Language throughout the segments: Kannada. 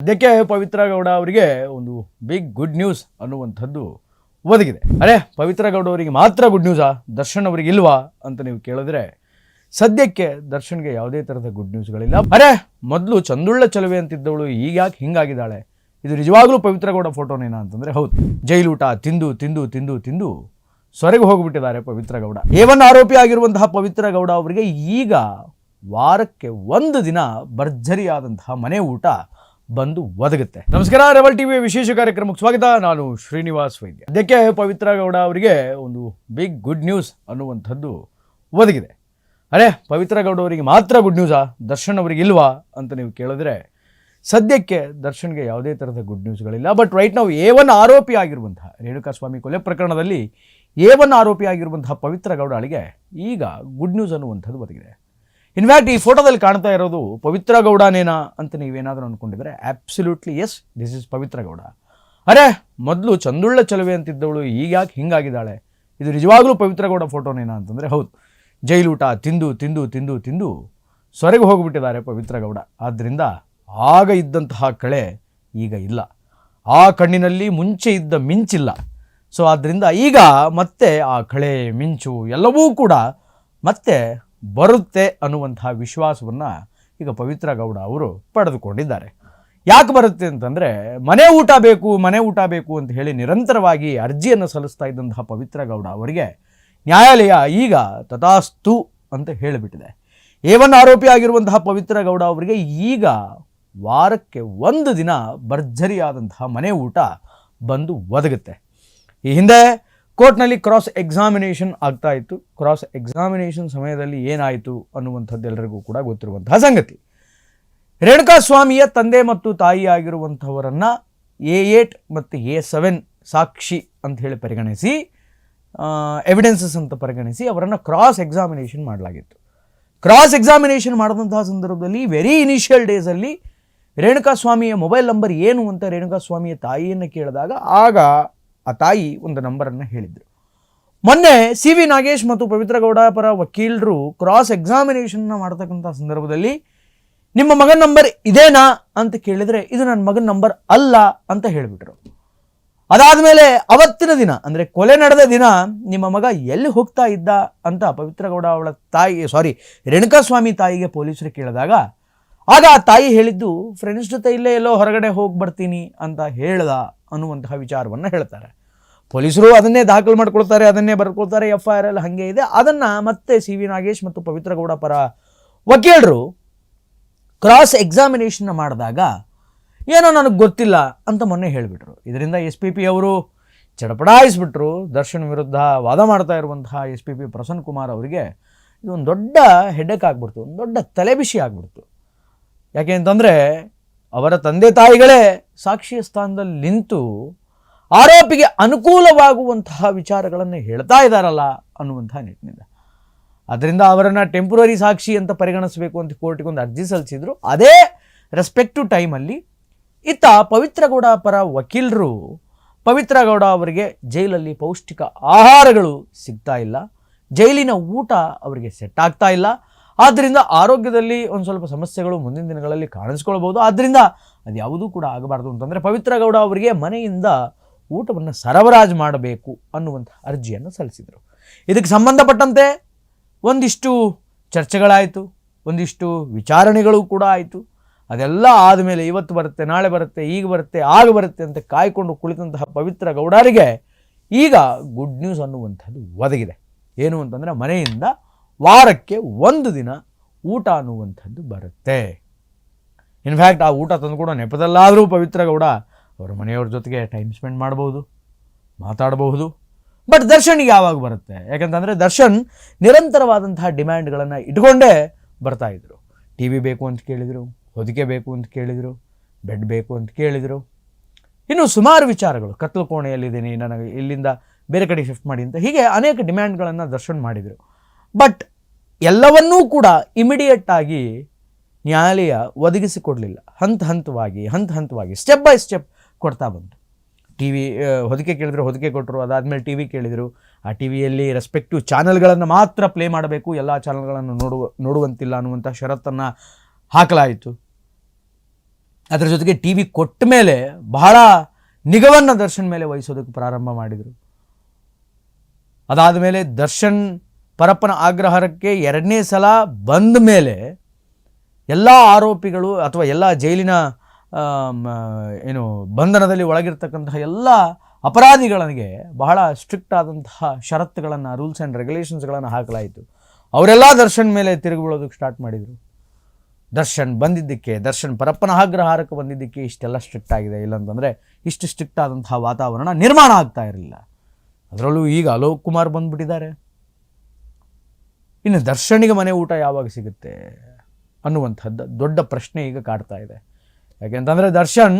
ಅದಕ್ಕೆ ಪವಿತ್ರ ಗೌಡ ಅವರಿಗೆ ಒಂದು ಬಿಗ್ ಗುಡ್ ನ್ಯೂಸ್ ಅನ್ನುವಂಥದ್ದು ಒದಗಿದೆ. ಅರೆ ಪವಿತ್ರ ಗೌಡ ಅವರಿಗೆ ಮಾತ್ರ ಗುಡ್ ನ್ಯೂಸಾ, ದರ್ಶನ್ ಅವರಿಗೆ ಇಲ್ವಾ ಅಂತ ನೀವು ಕೇಳಿದ್ರೆ ಸದ್ಯಕ್ಕೆ ದರ್ಶನ್ಗೆ ಯಾವುದೇ ಥರದ ಗುಡ್ ನ್ಯೂಸ್ಗಳಿಲ್ಲ. ಅರೆ ಮೊದಲು ಚಂದುಳ್ಳ ಚಲುವೆ ಅಂತಿದ್ದವಳು ಈಗ ಯಾಕೆ ಹಿಂಗಾಗಿದ್ದಾಳೆ, ಇದು ನಿಜವಾಗ್ಲೂ ಪವಿತ್ರ ಗೌಡ ಫೋಟೋನೇನಾ ಅಂತಂದರೆ ಹೌದು. ಜೈಲೂಟ ತಿಂದು ತಿಂದು ತಿಂದು ತಿಂದು ಸೊರಗಿ ಹೋಗಿಬಿಟ್ಟಿದ್ದಾರೆ ಪವಿತ್ರ ಗೌಡ. ಏವನ್ ಆರೋಪಿ ಆಗಿರುವಂತಹ ಪವಿತ್ರ ಗೌಡ ಅವರಿಗೆ ಈಗ ವಾರಕ್ಕೆ ಒಂದು ದಿನ ಭರ್ಜರಿಯಾದಂತಹ ಮನೆ ಊಟ ಬಂದು ಒದಗುತ್ತೆ. ನಮಸ್ಕಾರ, ರೆಬಲ್ ಟಿವಿಯ ವಿಶೇಷ ಕಾರ್ಯಕ್ರಮಕ್ಕೆ ಸ್ವಾಗತ. ನಾನು ಶ್ರೀನಿವಾಸ್ ವೈದ್ಯ. ಅದಕ್ಕೆ ಪವಿತ್ರ ಗೌಡ ಅವರಿಗೆ ಒಂದು ಬಿಗ್ ಗುಡ್ ನ್ಯೂಸ್ ಅನ್ನುವಂಥದ್ದು ಒದಗಿದೆ. ಅರೆ ಪವಿತ್ರ ಗೌಡ ಅವರಿಗೆ ಮಾತ್ರ ಗುಡ್ ನ್ಯೂಸಾ, ದರ್ಶನ್ ಅವರಿಗೆ ಇಲ್ವಾ ಅಂತ ನೀವು ಕೇಳಿದ್ರೆ ಸದ್ಯಕ್ಕೆ ದರ್ಶನ್ಗೆ ಯಾವುದೇ ಥರದ ಗುಡ್ ನ್ಯೂಸ್ಗಳಿಲ್ಲ. ಬಟ್ ರೈಟ್ ನಾವು A1 ಆರೋಪಿ ಆಗಿರುವಂತಹ ರೇಣುಕಾಸ್ವಾಮಿ ಕೊಲೆ ಪ್ರಕರಣದಲ್ಲಿ A1 ಆರೋಪಿ ಆಗಿರುವಂತಹ ಪವಿತ್ರ ಗೌಡಳಿಗೆ ಈಗ ಗುಡ್ ನ್ಯೂಸ್ ಅನ್ನುವಂಥದ್ದು ಒದಗಿದೆ. ಇನ್ಫ್ಯಾಕ್ಟ್ ಈ ಫೋಟೋದಲ್ಲಿ ಕಾಣ್ತಾ ಇರೋದು ಪವಿತ್ರ ಗೌಡನೇನಾ ಅಂತ ನೀವೇನಾದರೂ ಅಂದ್ಕೊಂಡಿದ್ರೆ absolutely S, this is Pavithra Gowda. ಅರೆ ಮೊದಲು ಚಂದುಳ್ಳ ಚಲುವೆ ಅಂತಿದ್ದವಳು ಈಗ ಯಾಕೆ ಹಿಂಗಾಗಿದ್ದಾಳೆ, ಇದು ನಿಜವಾಗ್ಲೂ ಪವಿತ್ರ ಗೌಡ ಫೋಟೋನೇನಾ ಅಂತಂದರೆ ಹೌದು. ಜೈಲೂಟ ತಿಂದು ತಿಂದು ತಿಂದು ತಿಂದು ಸೊರಗಿ ಹೋಗಿಬಿಟ್ಟಿದ್ದಾರೆ ಪವಿತ್ರ ಗೌಡ. ಆದ್ದರಿಂದ ಆಗ ಇದ್ದಂತಹ ಕಳೆ ಈಗ ಇಲ್ಲ, ಆ ಕಣ್ಣಿನಲ್ಲಿ ಮುಂಚೆ ಇದ್ದ ಮಿಂಚಿಲ್ಲ. ಸೊ ಆದ್ದರಿಂದ ಈಗ ಮತ್ತೆ ಆ ಕಳೆ ಮಿಂಚು ಎಲ್ಲವೂ ಕೂಡ ಮತ್ತೆ ಬರುತ್ತೆ ಅನ್ನುವಂತಹ ವಿಶ್ವಾಸವನ್ನು ಈಗ ಪವಿತ್ರ ಗೌಡ ಅವರು ಪಡೆದುಕೊಂಡಿದ್ದಾರೆ. ಯಾಕೆ ಬರುತ್ತೆ ಅಂತಂದರೆ ಮನೆ ಊಟ ಬೇಕು, ಮನೆ ಊಟ ಬೇಕು ಅಂತ ಹೇಳಿ ನಿರಂತರವಾಗಿ ಅರ್ಜಿಯನ್ನು ಸಲ್ಲಿಸ್ತಾ ಇದ್ದಂತಹ ಪವಿತ್ರ ಗೌಡ ಅವರಿಗೆ ನ್ಯಾಯಾಲಯ ಈಗ ತಥಾಸ್ತು ಅಂತ ಹೇಳಿಬಿಟ್ಟಿದೆ. A1 ಆರೋಪಿ ಆಗಿರುವಂತಹ ಪವಿತ್ರ ಗೌಡ ಅವರಿಗೆ ಈಗ ವಾರಕ್ಕೆ ಒಂದು ದಿನ ಭರ್ಜರಿಯಾದಂತಹ ಮನೆ ಊಟ ಬಂದು ಒದಗುತ್ತೆ. ಈ ಹಿಂದೆ ಕೋರ್ಟ್ನಲ್ಲಿ ಕ್ರಾಸ್ ಎಕ್ಸಾಮಿನೇಷನ್ ಆಗ್ತಾ ಇತ್ತು. ಕ್ರಾಸ್ ಎಕ್ಸಾಮಿನೇಷನ್ ಸಮಯದಲ್ಲಿ ಏನಾಯಿತು ಅನ್ನುವಂಥದ್ದು ಎಲ್ಲರಿಗೂ ಕೂಡ ಗೊತ್ತಿರುವಂತಹ ಸಂಗತಿ. ರೇಣುಕಾಸ್ವಾಮಿಯ ತಂದೆ ಮತ್ತು ತಾಯಿ ಆಗಿರುವಂಥವರನ್ನು A8 ಮತ್ತು A7 ಸಾಕ್ಷಿ ಅಂತ ಹೇಳಿ ಪರಿಗಣಿಸಿ, ಎವಿಡೆನ್ಸಸ್ ಅಂತ ಪರಿಗಣಿಸಿ ಅವರನ್ನು ಕ್ರಾಸ್ ಎಕ್ಸಾಮಿನೇಷನ್ ಮಾಡಲಾಗಿತ್ತು. ಕ್ರಾಸ್ ಎಕ್ಸಾಮಿನೇಷನ್ ಮಾಡಿದಂತಹ ಸಂದರ್ಭದಲ್ಲಿ ವೆರಿ ಇನಿಷಿಯಲ್ ಡೇಸಲ್ಲಿ ರೇಣುಕಾಸ್ವಾಮಿಯ ಮೊಬೈಲ್ ನಂಬರ್ ಏನು ಅಂತ ರೇಣುಕಾಸ್ವಾಮಿಯ ತಾಯಿಯನ್ನು ಕೇಳಿದಾಗ ಆಗ ಆ ತಾಯಿ ಒಂದು ನಂಬರನ್ನು ಹೇಳಿದರು. ಮೊನ್ನೆ CV ನಾಗೇಶ್ ಮತ್ತು ಪವಿತ್ರ ಗೌಡ ಪರ ವಕೀಲರು ಕ್ರಾಸ್ ಎಕ್ಸಾಮಿನೇಷನ್ನ ಮಾಡ್ತಕ್ಕಂಥ ಸಂದರ್ಭದಲ್ಲಿ ನಿಮ್ಮ ಮಗನ ನಂಬರ್ ಇದೇನಾ ಅಂತ ಕೇಳಿದರೆ ಇದು ನನ್ನ ಮಗನ ನಂಬರ್ ಅಲ್ಲ ಅಂತ ಹೇಳಿಬಿಟ್ರು. ಅದಾದಮೇಲೆ ಅವತ್ತಿನ ದಿನ ಅಂದರೆ ಕೊಲೆ ನಡೆದ ದಿನ ನಿಮ್ಮ ಮಗ ಎಲ್ಲಿ ಹೋಗ್ತಾ ಇದ್ದ ಅಂತ ಪವಿತ್ರ ಗೌಡ ಅವಳ ತಾಯಿ ರೇಣುಕಾಸ್ವಾಮಿ ತಾಯಿಗೆ ಪೊಲೀಸರು ಕೇಳಿದಾಗ ಆಗ ಆ ತಾಯಿ ಹೇಳಿದ್ದು ಫ್ರೆಂಡ್ಸ್ ಜೊತೆ ಇಲ್ಲೇ ಎಲ್ಲೋ ಹೊರಗಡೆ ಹೋಗಿ ಬರ್ತೀನಿ ಅಂತ ಹೇಳ್ದ ಅನ್ನುವಂತಹ ವಿಚಾರವನ್ನು ಹೇಳ್ತಾರೆ. ಪೊಲೀಸರು ಅದನ್ನೇ ದಾಖಲು ಮಾಡ್ಕೊಳ್ತಾರೆ, ಅದನ್ನೇ ಬರ್ಕೊಳ್ತಾರೆ, FIR ಎಲ್ಲ ಹಾಗೆ ಇದೆ. ಅದನ್ನು ಮತ್ತೆ CV ನಾಗೇಶ್ ಮತ್ತು ಪವಿತ್ರ ಗೌಡ ಪರ ವಕೀಲರು ಕ್ರಾಸ್ ಎಕ್ಸಾಮಿನೇಷನ್ನ ಮಾಡಿದಾಗ ಏನೋ ನನಗೆ ಗೊತ್ತಿಲ್ಲ ಅಂತ ಮೊನ್ನೆ ಹೇಳಿಬಿಟ್ರು. ಇದರಿಂದ SPP ಅವರು ಚಡಪಡಾಯಿಸ್ಬಿಟ್ರು. ದರ್ಶನ್ ವಿರುದ್ಧ ವಾದ ಮಾಡ್ತಾ ಇರುವಂತಹ SPP ಪ್ರಸನ್ನ ಕುಮಾರ್ ಅವರಿಗೆ ಇದೊಂದು ದೊಡ್ಡ ಹೆಡ್ಡೇಕ್ ಆಗಿಬಿಡ್ತು, ಒಂದು ದೊಡ್ಡ ತಲೆಬಿಸಿ ಆಗಿಬಿಡ್ತು. ಯಾಕೆ ಅಂತಂದರೆ ಅವರ ತಂದೆ ತಾಯಿಗಳೇ ಸಾಕ್ಷಿಯ ಸ್ಥಾನದಲ್ಲಿ ನಿಂತು ಆರೋಪಿಗೆ ಅನುಕೂಲವಾಗುವಂತಹ ವಿಚಾರಗಳನ್ನು ಹೇಳ್ತಾ ಇದ್ದಾರಲ್ಲ ಅನ್ನುವಂತಹ ನಿಟ್ಟಿನಿಂದ ಅದರಿಂದ ಅವರನ್ನು ಟೆಂಪ್ರರಿ ಸಾಕ್ಷಿ ಅಂತ ಪರಿಗಣಿಸಬೇಕು ಅಂತ ಕೋರ್ಟಿಗೆ ಒಂದು ಅರ್ಜಿ ಸಲ್ಲಿಸಿದ್ರು. ಅದೇ ರೆಸ್ಪೆಕ್ಟಿವ್ ಟೈಮಲ್ಲಿ ಇತ್ತ ಪವಿತ್ರ ಗೌಡ ಪರ ವಕೀಲರು ಪವಿತ್ರ ಗೌಡ ಅವರಿಗೆ ಜೈಲಲ್ಲಿ ಪೌಷ್ಟಿಕ ಆಹಾರಗಳು ಸಿಗ್ತಾ ಇಲ್ಲ, ಜೈಲಿನ ಊಟ ಅವರಿಗೆ ಸೆಟ್ ಆಗ್ತಾ ಇಲ್ಲ, ಆದ್ದರಿಂದ ಆರೋಗ್ಯದಲ್ಲಿ ಒಂದು ಸ್ವಲ್ಪ ಸಮಸ್ಯೆಗಳು ಮುಂದಿನ ದಿನಗಳಲ್ಲಿ ಕಾಣಿಸ್ಕೊಳ್ಬೋದು, ಆದ್ದರಿಂದ ಅದು ಯಾವುದೂ ಕೂಡ ಆಗಬಾರ್ದು ಅಂತಂದರೆ ಪವಿತ್ರ ಗೌಡ ಅವರಿಗೆ ಮನೆಯಿಂದ ಊಟವನ್ನು ಸರಬರಾಜು ಮಾಡಬೇಕು ಅನ್ನುವಂಥ ಅರ್ಜಿಯನ್ನು ಸಲ್ಲಿಸಿದರು. ಇದಕ್ಕೆ ಸಂಬಂಧಪಟ್ಟಂತೆ ಒಂದಿಷ್ಟು ಚರ್ಚೆಗಳಾಯಿತು, ಒಂದಿಷ್ಟು ವಿಚಾರಣೆಗಳು ಕೂಡ ಆಯಿತು. ಅದೆಲ್ಲ ಆದಮೇಲೆ ಇವತ್ತು ಬರುತ್ತೆ, ನಾಳೆ ಬರುತ್ತೆ, ಈಗ ಬರುತ್ತೆ, ಆಗ ಬರುತ್ತೆ ಅಂತ ಕಾಯ್ಕೊಂಡು ಕುಳಿತಂತಹ ಪವಿತ್ರ ಗೌಡರಿಗೆ ಈಗ ಗುಡ್ ನ್ಯೂಸ್ ಅನ್ನುವಂಥದ್ದು ಒದಗಿದೆ. ಏನು ಅಂತಂದರೆ ಮನೆಯಿಂದ ವಾರಕ್ಕೆ ಒಂದು ದಿನ ಊಟ ಅನ್ನುವಂಥದ್ದು ಬರುತ್ತೆ. ಇನ್ಫ್ಯಾಕ್ಟ್ ಆ ಊಟ ತಂದುಕೊಡೋ ನೆಪದಲ್ಲಾದರೂ ಪವಿತ್ರ ಗೌಡ ಅವರ ಮನೆಯವ್ರ ಜೊತೆಗೆ ಟೈಮ್ ಸ್ಪೆಂಡ್ ಮಾಡ್ಬೋದು, ಮಾತಾಡಬಹುದು. ಬಟ್ ದರ್ಶನ್ಗೆ ಯಾವಾಗ ಬರುತ್ತೆ? ಯಾಕಂತಂದರೆ ದರ್ಶನ್ ನಿರಂತರವಾದಂತಹ ಡಿಮ್ಯಾಂಡ್ಗಳನ್ನು ಇಟ್ಕೊಂಡೇ ಬರ್ತಾಯಿದ್ರು. TV ಬೇಕು ಅಂತ ಕೇಳಿದರು, ಹೊದಿಕೆ ಬೇಕು ಅಂತ ಕೇಳಿದರು, ಬೆಡ್ ಬೇಕು ಅಂತ ಕೇಳಿದರು, ಇನ್ನು ಸುಮಾರು ವಿಚಾರಗಳು, ಕತ್ಲು ಕೋಣೆಯಲ್ಲಿದ್ದೀನಿ, ನನಗೆ ಇಲ್ಲಿಂದ ಬೇರೆ ಕಡೆ ಶಿಫ್ಟ್ ಮಾಡಿ ಅಂತ, ಹೀಗೆ ಅನೇಕ ಡಿಮ್ಯಾಂಡ್ಗಳನ್ನು ದರ್ಶನ್ ಮಾಡಿದರು. ಬಟ್ ಎಲ್ಲವನ್ನೂ ಕೂಡ ಇಮಿಡಿಯೇಟಾಗಿ ನ್ಯಾಯಾಲಯ ಒದಗಿಸಿಕೊಡಲಿಲ್ಲ. ಹಂತ ಹಂತವಾಗಿ ಸ್ಟೆಪ್ ಬೈ ಸ್ಟೆಪ್ ಕೊಡ್ತಾ ಬಂತು. TV ಹೊದಿಕೆ ಕೇಳಿದ್ರು, ಹೊದಿಕೆ ಕೊಟ್ಟರು. ಅದಾದಮೇಲೆ TV ಕೇಳಿದರು, ಆ TVಯಲ್ಲಿ ರೆಸ್ಪೆಕ್ಟಿವ್ ಚಾನಲ್ಗಳನ್ನು ಮಾತ್ರ ಪ್ಲೇ ಮಾಡಬೇಕು, ಎಲ್ಲ ಚಾನಲ್ಗಳನ್ನು ನೋಡುವಂತಿಲ್ಲ ಅನ್ನುವಂಥ ಷರತ್ತನ್ನು ಹಾಕಲಾಯಿತು. ಅದರ ಜೊತೆಗೆ ಟಿ ವಿ ಕೊಟ್ಟ ಮೇಲೆ ಬಹಳ ನಿಗವನ್ನು ದರ್ಶನ್ ಮೇಲೆ ವಹಿಸೋದಕ್ಕೆ ಪ್ರಾರಂಭ ಮಾಡಿದರು. ಅದಾದ ಮೇಲೆ ದರ್ಶನ್ ಪರಪ್ಪನ ಆಗ್ರಹಾರಕ್ಕೆ 2ನೇ ಸಲ ಬಂದ ಮೇಲೆ ಎಲ್ಲ ಆರೋಪಿಗಳು ಅಥವಾ ಎಲ್ಲ ಜೈಲಿನ ಏನು ಬಂಧನದಲ್ಲಿ ಒಳಗಿರ್ತಕ್ಕಂತಹ ಎಲ್ಲ ಅಪರಾಧಿಗಳಿಗೆ ಬಹಳ ಸ್ಟ್ರಿಕ್ಟ್ ಆದಂತಹ ಷರತ್ತುಗಳನ್ನು, ರೂಲ್ಸ್ ಆ್ಯಂಡ್ ರೆಗ್ಯುಲೇಷನ್ಸ್ಗಳನ್ನು ಹಾಕಲಾಯಿತು. ಅವರೆಲ್ಲ ದರ್ಶನ್ ಮೇಲೆ ತಿರುಗಿ ಬೀಳೋದಕ್ಕೆ ಸ್ಟಾರ್ಟ್ ಮಾಡಿದರು. ದರ್ಶನ್ ಬಂದಿದ್ದಕ್ಕೆ, ದರ್ಶನ್ ಪರಪ್ಪನ ಆಗ್ರಹಾರಕ್ಕೆ ಬಂದಿದ್ದಕ್ಕೆ ಇಷ್ಟೆಲ್ಲ ಸ್ಟ್ರಿಕ್ಟ್ ಆಗಿದೆ. ಇಲ್ಲಾಂತಂದರೆ ಇಷ್ಟು ಸ್ಟ್ರಿಕ್ಟ್ ಆದಂತಹ ವಾತಾವರಣ ನಿರ್ಮಾಣ ಆಗ್ತಾ ಇರಲಿಲ್ಲ. ಅದರಲ್ಲೂ ಈಗ ಅಲೋಕ್ ಕುಮಾರ್ ಬಂದುಬಿಟ್ಟಿದ್ದಾರೆ. ಇನ್ನು ದರ್ಶನಿಗೆ ಮನೆ ಊಟ ಯಾವಾಗ ಸಿಗುತ್ತೆ ಅನ್ನುವಂಥದ್ದು ದೊಡ್ಡ ಪ್ರಶ್ನೆ ಈಗ ಕಾಡ್ತಾ ಇದೆ. ಯಾಕೆಂತಂದರೆ ದರ್ಶನ್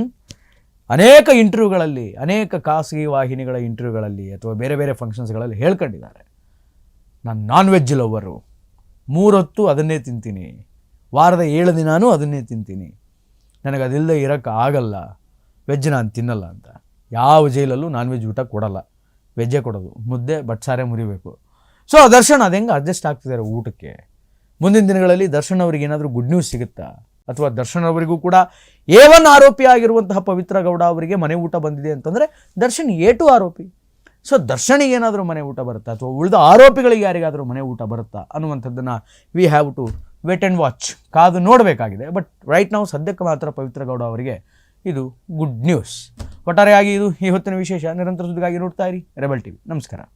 ಅನೇಕ ಇಂಟರ್ವ್ಯೂಗಳಲ್ಲಿ, ಅನೇಕ ಖಾಸಗಿ ವಾಹಿನಿಗಳ ಇಂಟರ್ವ್ಯೂಗಳಲ್ಲಿ ಅಥವಾ ಬೇರೆ ಬೇರೆ ಫಂಕ್ಷನ್ಸ್ಗಳಲ್ಲಿ ಹೇಳ್ಕೊಂಡಿದ್ದಾರೆ, ನಾನು ನಾನ್ ವೆಜ್ ಲವರು, 3 ಹೊತ್ತು ಅದನ್ನೇ ತಿಂತೀನಿ, ವಾರದ 7 ದಿನಾನೂ ಅದನ್ನೇ ತಿಂತೀನಿ, ನನಗೆ ಅದಿಲ್ಲದೆ ಇರೋಕ್ಕೆ ಆಗಲ್ಲ, ವೆಜ್ ನಾನು ತಿನ್ನಲ್ಲ ಅಂತ. ಯಾವ ಜೈಲಲ್ಲೂ ನಾನ್ ವೆಜ್ ಊಟ ಕೊಡಲ್ಲ, ವೆಜ್ಜೇ ಕೊಡೋದು, ಮುದ್ದೆ ಬಟ್ಸಾರೆ ಮುರಿಬೇಕು. ಸೊ ದರ್ಶನ್ ಅದು ಹೆಂಗೆ ಅಡ್ಜಸ್ಟ್ ಆಗ್ತಿದ್ದಾರೆ ಊಟಕ್ಕೆ? ಮುಂದಿನ ದಿನಗಳಲ್ಲಿ ದರ್ಶನ್ ಅವರಿಗೆ ಏನಾದರೂ ಗುಡ್ ನ್ಯೂಸ್ ಸಿಗುತ್ತಾ? ಅಥವಾ ದರ್ಶನ್ ಅವರಿಗೂ ಕೂಡ A1 ಆರೋಪಿ ಆಗಿರುವಂತಹ ಪವಿತ್ರ ಗೌಡ ಅವರಿಗೆ ಮನೆ ಊಟ ಬಂದಿದೆ ಅಂತಂದರೆ ದರ್ಶನ್ A2 ಆರೋಪಿ. ಸೊ ದರ್ಶನಿಗೆ ಏನಾದರೂ ಮನೆ ಊಟ ಬರುತ್ತಾ ಅಥವಾ ಉಳಿದ ಆರೋಪಿಗಳಿಗೆ ಯಾರಿಗಾದರೂ ಮನೆ ಊಟ ಬರುತ್ತಾ ಅನ್ನುವಂಥದ್ದನ್ನು we have to wait and watch, ಕಾದು ನೋಡಬೇಕಾಗಿದೆ. ಬಟ್ ರೈಟ್ ನಾವು ಸದ್ಯಕ್ಕೆ ಮಾತ್ರ ಪವಿತ್ರ ಗೌಡ ಅವರಿಗೆ ಇದು ಗುಡ್ ನ್ಯೂಸ್. ಒಟ್ಟಾರೆಯಾಗಿ ಇದು ಈ ಹೊತ್ತಿನ ವಿಶೇಷ. ನಿರಂತರ ಸುದ್ದಿಗಾಗಿ ನೋಡ್ತಾ ಇರಿ ರೆಬೆಲ್ ಟಿವಿ. ನಮಸ್ಕಾರ.